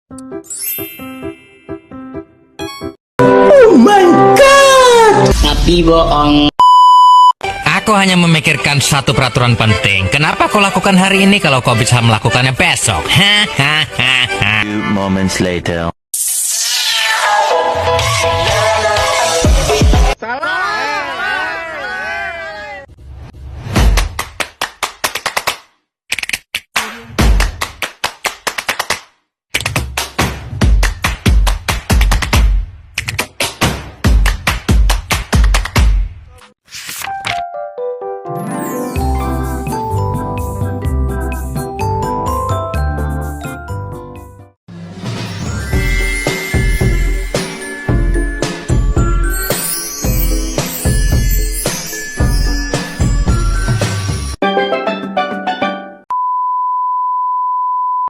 Oh my god! Tapi bohong. Aku hanya memikirkan satu peraturan penting. Kenapa kau lakukan hari ini kalau kau bisa melakukannya besok? Few moments later.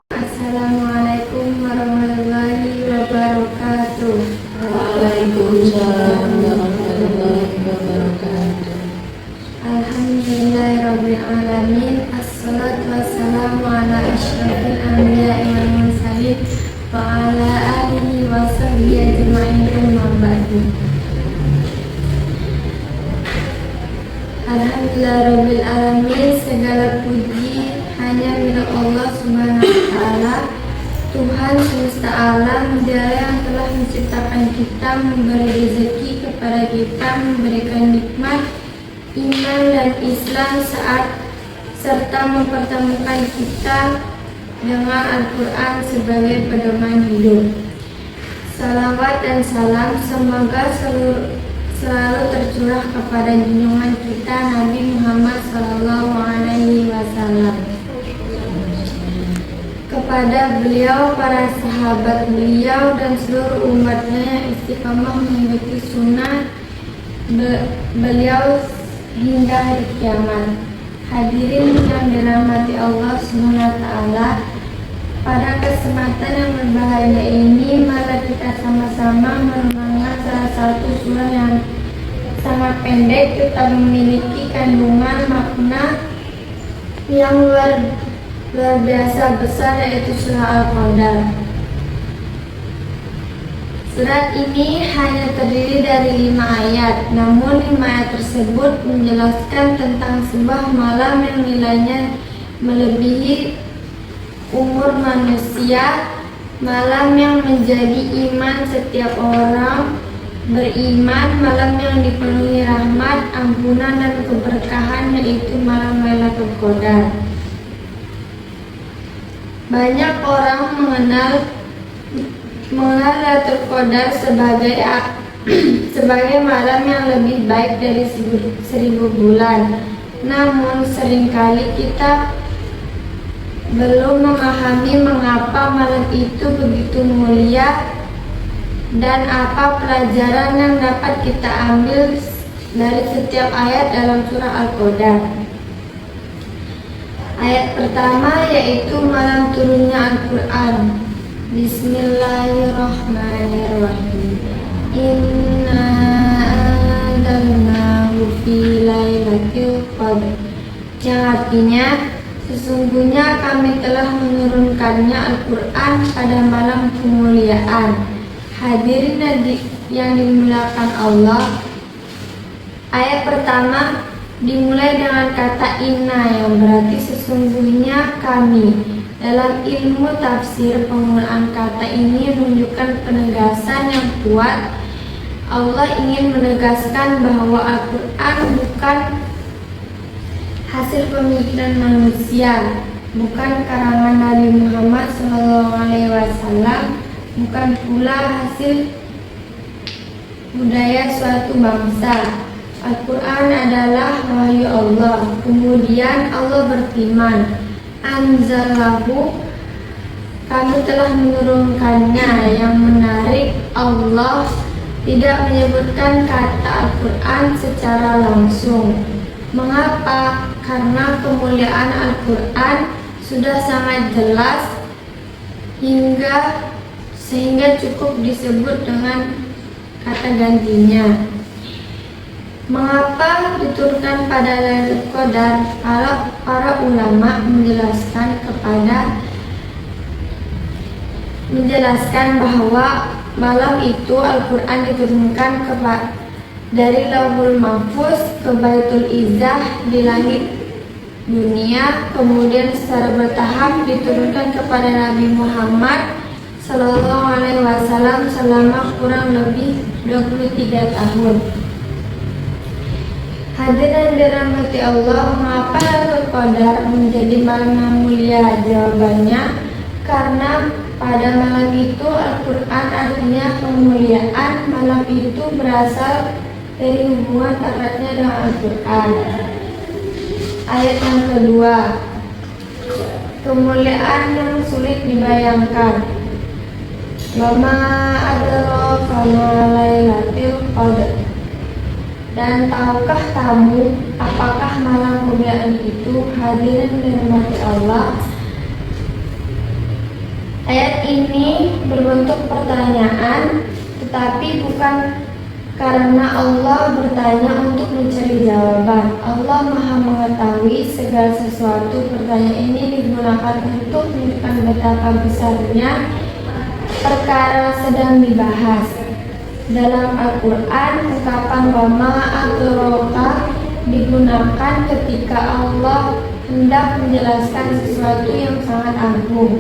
Assalamualaikum warahmatullahi wabarakatuh. Waalaikumsalam warahmatullahi wabarakatuh. Alhamdulillahirabbil alamin. Assalatu wassalamu ala asyrafil anbiya'i wal mursalin wa ala alihi wa sahbihi ajma'in, amma ba'du. Alhamdulillahirabbil alamin. Segala puji hanya milik Allah Subhanahu wa taala, Tuhan semesta alam, Dia yang telah menciptakan kita, memberi rezeki kepada kita, memberikan nikmat iman dan Islam serta mempertemukan kita dengan Al-Quran sebagai pedoman hidup. Salawat dan salam semoga selalu tercurah kepada junjungan kita Nabi Muhammad SAW, kepada beliau, para sahabat beliau, dan seluruh umatnya yang istiqamah mengikuti sunnah beliau hingga hari kiamat. Hadirin yang dirahmati Allah SWT, pada kesempatan yang berbahagia ini, mari kita sama-sama merenungkan salah satu surah yang sangat pendek tetapi memiliki kandungan makna yang luar biasa besar, yaitu surah Al-Qadar. Surat ini hanya terdiri dari 5 ayat, namun 5 ayat tersebut menjelaskan tentang sebuah malam yang nilainya melebihi umur manusia, malam yang menjadi iman setiap orang beriman, malam yang dipenuhi rahmat, ampunan, dan keberkahan, yaitu malam Lailatul Qadar. Banyak orang mengenal Lailatul Qadar sebagai malam yang lebih baik dari 1000 bulan. Namun seringkali kita belum memahami mengapa malam itu begitu mulia dan apa pelajaran yang dapat kita ambil dari setiap ayat dalam surah Al-Qadar. Ayat pertama yaitu malam turunnya Al-Quran. Bismillahirrahmanirrahim. Inna anzalnahu fi lailatul qadr, yang artinya sesungguhnya kami telah menurunkannya Al-Quran pada malam kemuliaan. Hadirin yang dimuliakan Allah, ayat pertama dimulai dengan kata inna, yang berarti sesungguhnya kami. Dalam ilmu tafsir, penggunaan kata ini menunjukkan penegasan yang kuat. Allah ingin menegaskan bahwa Al-Quran bukan hasil pemikiran manusia, bukan karangan Nabi Muhammad SAW, bukan pula hasil budaya suatu bangsa. Al-Quran adalah wahyu Allah. Kemudian Allah berfirman, Anzalahu, kami telah menurunkannya. Yang menarik, Allah tidak menyebutkan kata Al-Quran secara langsung. Mengapa? Karena kemuliaan Al-Quran sudah sangat jelas sehingga cukup disebut dengan kata gantinya. Mengapa diturunkan pada Lailatul Qadar? Para ulama menjelaskan menjelaskan bahwa malam itu Al-Quran diturunkan dari Lauhul Mahfuz ke Baitul Izzah di langit dunia, kemudian secara bertahap diturunkan kepada Nabi Muhammad Sallallahu Alaihi Wasallam selama kurang lebih 23 tahun. Hadirin dirahmati Allah, mengapa Lailatul Qadar menjadi malam yang mulia? Jawabannya, karena pada malam itu Al-Quran artinya kemuliaan. Malam itu berasal dari hubungan eratnya dengan Al-Quran. Ayat yang kedua, kemuliaan yang sulit dibayangkan. Wa ma adraka ma Lailatul Qadar. Dan tahukah kamu apakah malam kemuliaan itu? Hadirin dirahmati Allah, ayat ini berbentuk pertanyaan, tetapi bukan karena Allah bertanya untuk mencari jawaban. Allah Maha mengetahui segala sesuatu. Pertanyaan ini digunakan untuk menunjukkan betapa besarnya perkara sedang dibahas. Dalam Al-Quran, ungkapan wa ma adraka digunakan ketika Allah hendak menjelaskan sesuatu yang sangat agung.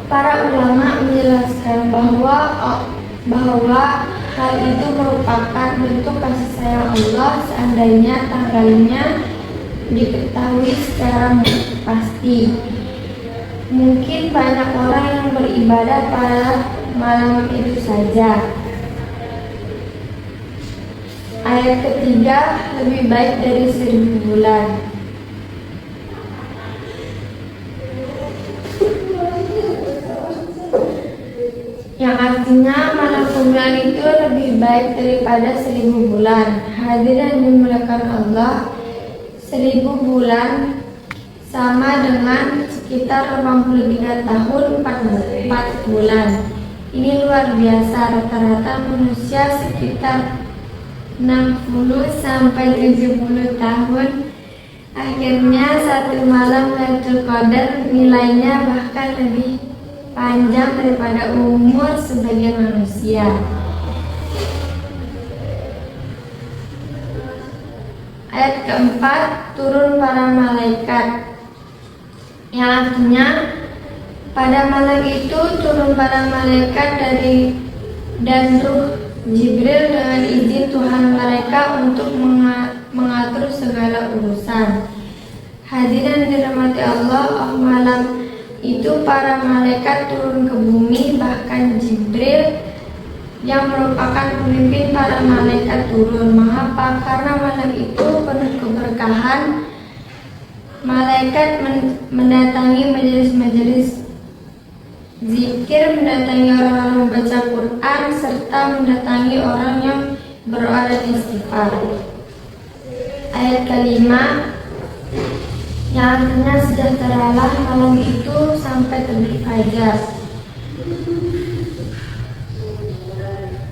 Para ulama menjelaskan bahwa hal itu merupakan bentuk kasih sayang Allah seandainya tanggalnya diketahui secara pasti. Mungkin banyak orang yang beribadah pada malam itu saja. Ayat ketiga, lebih baik dari 1000 bulan. Yang artinya malam kemuliaan itu lebih baik daripada 1000 bulan. Hadirin dimuliakan Allah, 1000 bulan sama dengan sekitar 83 tahun 4 bulan. Ini luar biasa. Rata-rata manusia sekitar 60 sampai 70 tahun. Akhirnya satu malam Lailatul Qadar nilainya bahkan lebih panjang daripada umur sebagian manusia. Ayat keempat, turun para malaikat, yang artinya pada malam itu turun para malaikat dan ruh Jibril dengan izin Tuhan mereka untuk mengatur segala urusan. Hadirin dirahmati Allah, malam itu para malaikat turun ke bumi, bahkan Jibril yang merupakan pemimpin para malaikat turun. Mengapa? Karena malam itu penuh keberkahan. Malaikat mendatangi majelis-majelis zikir, mendatangi orang-orang membaca Quran, serta mendatangi orang yang berdoa dan istighfar. Ayat kelima, yang artinya sejahteralah malam itu sampai terbit fajar.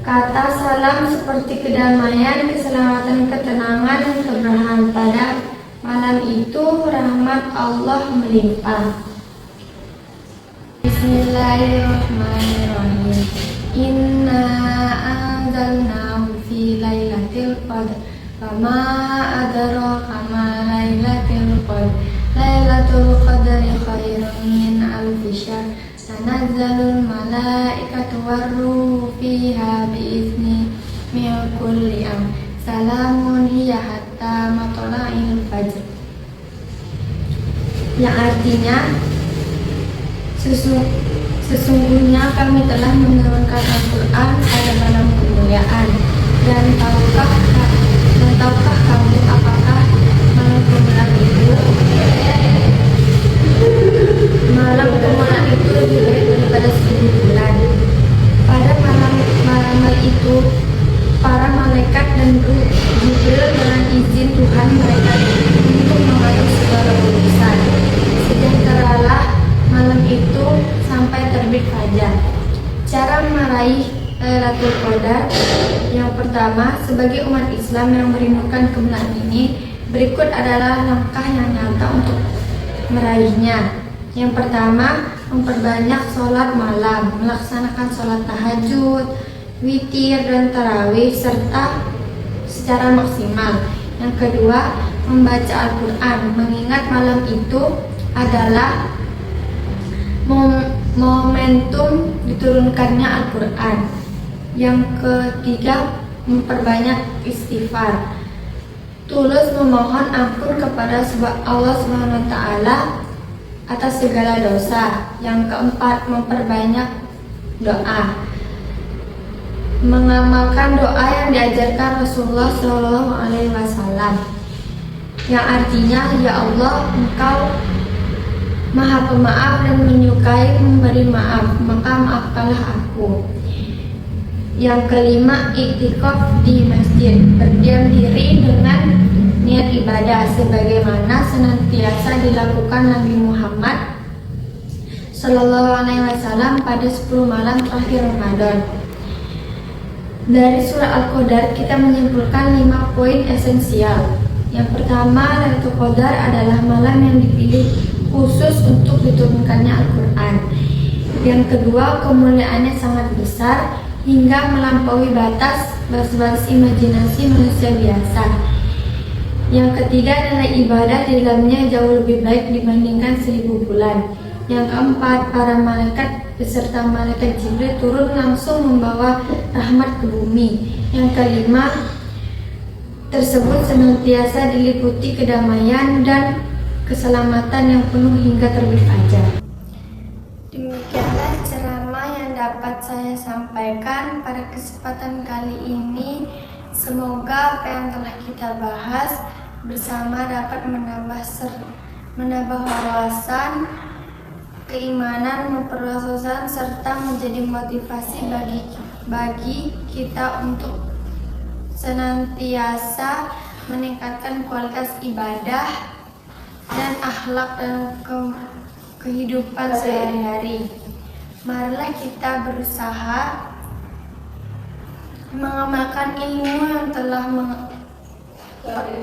Kata salam seperti kedamaian, keselamatan, ketenangan, dan keberkahan. Pada malam itu rahmat Allah melimpah. Bismillahirrahmanirrahim. Inna anzalnahu fi lailatul qadar. Wama adraka ma lailatul qadar. Lailatul qadri khairun min alfi syahr. Tanazzalul malaikatu warruhu fiha biizni min kulli amr. Salamun hiya hatta matla'il fajr. Yang artinya, sesungguhnya kami telah menurunkan Al-Quran pada malam kemuliaan. Dan tahukah kamu apakah malam kemuliaan itu? Malam kemuliaan itu lebih baik daripada 1000 bulan. Pada malam itu para malaikat dan ruh Jibril dengan izin Tuhan mereka untuk mengatur segala urusan. Sejahteralah malam itu sampai terbit fajar. Cara meraih Lailatul Qadar, yang pertama, sebagai umat Islam yang merindukan kemuliaan ini, berikut adalah langkah yang nyata untuk meraihnya. Yang pertama, memperbanyak sholat malam, melaksanakan sholat tahajud, witir, dan tarawih serta secara maksimal. Yang kedua, membaca Al-Quran, mengingat malam itu adalah momentum diturunkannya Al-Quran. Yang ketiga, memperbanyak istighfar, tulus memohon ampun kepada Allah SWT atas segala dosa. Yang keempat, memperbanyak doa, mengamalkan doa yang diajarkan Rasulullah SAW, yang artinya, ya Allah, Engkau Maha Pemaaf dan menyukai memberi maaf, maka maafkanlah aku. Yang kelima, iktikaf di masjid, berdiam diri dengan niat ibadah sebagaimana senantiasa dilakukan Nabi Muhammad SAW pada 10 malam terakhir Ramadan. Dari surah Al-Qadar kita menyimpulkan 5 poin esensial. Yang pertama, Lailatul Qadar adalah malam yang dipilih khusus untuk diturunkannya Al-Quran. Yang kedua, kemuliaannya sangat besar hingga melampaui batas imajinasi manusia biasa. Yang ketiga, nilai ibadah di dalamnya jauh lebih baik dibandingkan 1000 bulan. Yang keempat, para malaikat beserta malaikat Jibril turun langsung membawa rahmat ke bumi. Yang kelima, tersebut senantiasa diliputi kedamaian dan keselamatan yang penuh hingga terbit fajar. Demikianlah ceramah yang dapat saya sampaikan pada kesempatan kali ini. Semoga apa yang telah kita bahas bersama dapat menambah wawasan, keimanan, memperluas wawasan, serta menjadi motivasi bagi kita untuk senantiasa meningkatkan kualitas ibadah dan akhlak dalam kehidupan sehari-hari. Marilah kita berusaha mengamalkan ilmu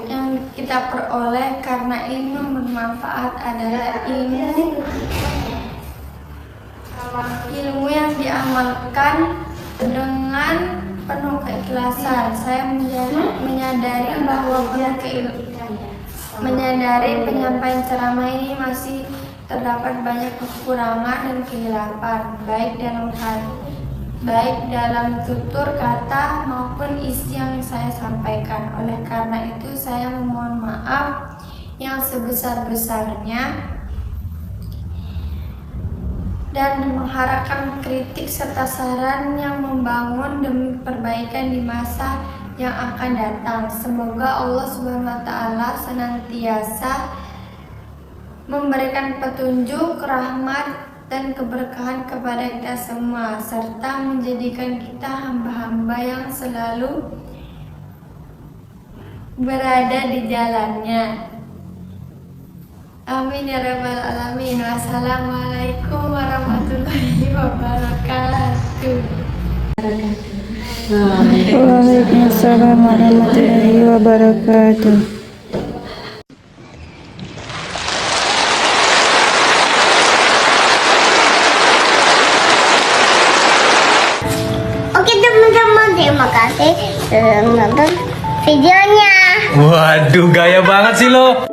yang kita peroleh, karena ilmu bermanfaat adalah ilmu yang diamalkan dengan penuh keikhlasan. Saya menyadari penyampaian ceramah ini masih terdapat banyak kekurangan dan kehilapan, baik dalam tutur kata maupun isi yang saya sampaikan. Oleh karena itu, saya memohon maaf yang sebesar-besarnya dan mengharapkan kritik serta saran yang membangun demi perbaikan di masa yang akan datang. Semoga Allah SWT senantiasa memberikan petunjuk, rahmat, dan keberkahan kepada kita semua, serta menjadikan kita hamba-hamba yang selalu berada di jalannya. Amin ya rabbal alamin. Wassalamualaikum warahmatullahi wabarakatuh. Waalaikumsalam warahmatullahi wabarakatuh. Oke teman-teman, terima kasih sudah menonton videonya. Waduh, gaya banget sih lo.